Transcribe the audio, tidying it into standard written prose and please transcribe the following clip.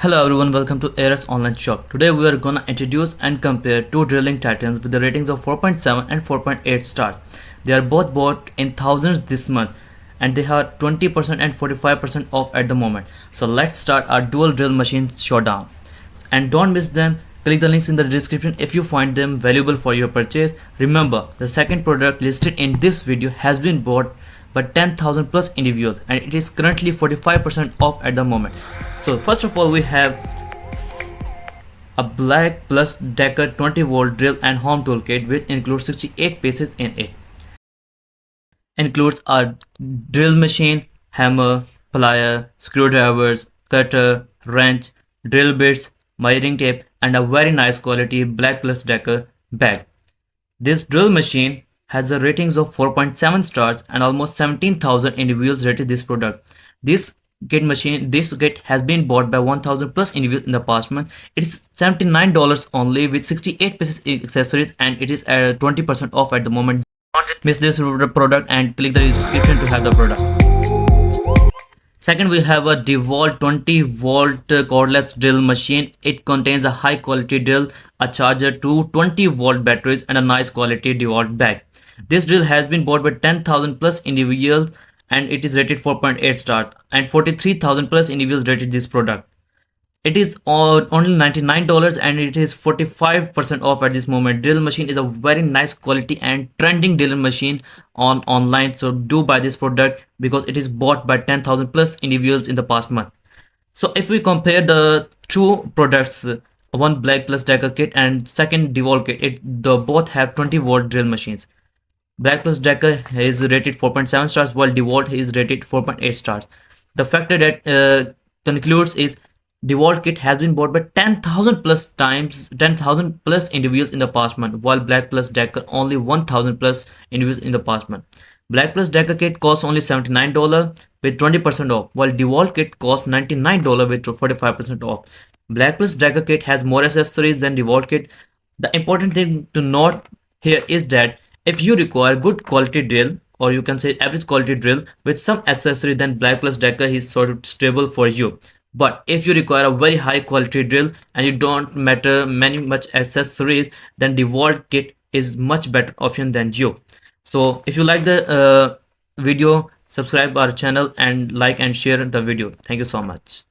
Hello everyone, welcome to Ares Online Shop. Today we are gonna introduce and compare two drilling titans with the ratings of 4.7 and 4.8 stars. They are both bought in thousands this month and they have 20% and 45% off at the moment. So let's start our dual drill machine showdown. And don't miss them. Click the links in the description if you find them valuable for your purchase. Remember, the second product listed in this video has been bought by 10,000 plus individuals and it is currently 45% off at the moment. So first of all, we have a Black+Decker 20 volt drill and home toolkit which includes 68 pieces in it. Includes a drill machine, hammer, plier, screwdrivers, cutter, wrench, drill bits, measuring tape and a very nice quality Black+Decker bag. This drill machine has a ratings of 4.7 stars and almost 17,000 individuals rated this product. This kit has been bought by 1,000 plus individuals in the past month. It is $79 only with 68 pieces accessories and it is 20% off at the moment. Don't miss this product and click the description to have the product. Second, we have a Dewalt 20 volt cordless drill machine. It contains a high quality drill, a charger, two 20 volt batteries and a nice quality Dewalt bag. This drill has been bought by 10,000 plus individuals and it is rated 4.8 stars and 43,000 plus individuals rated this product. It is only $99 and it is 45% off at this moment. Drill machine is a very nice quality and trending drill machine online, so do buy this product because it is bought by 10,000 plus individuals in the past month. So if we compare the two products, one Black+Decker kit and second Dewalt kit, they both have 20 volt drill machines. Black+Decker is rated 4.7 stars while Dewalt is rated 4.8 stars. The factor that concludes is Dewalt kit has been bought by 10,000 plus individuals in the past month, while Black+Decker only 1,000 plus individuals in the past month. Black+Decker kit costs only $79 with 20% off, while Dewalt kit costs $99 with 45% off. Black+Decker kit has more accessories than Dewalt kit. The important thing to note here is that if you require good quality drill, or you can say average quality drill with some accessory, then Black+Decker is sort of stable for you. But if you require a very high quality drill and you don't matter much accessories, then Dewalt kit is much better option than you. So if you like the video, subscribe our channel and like and share the video. Thank you so much.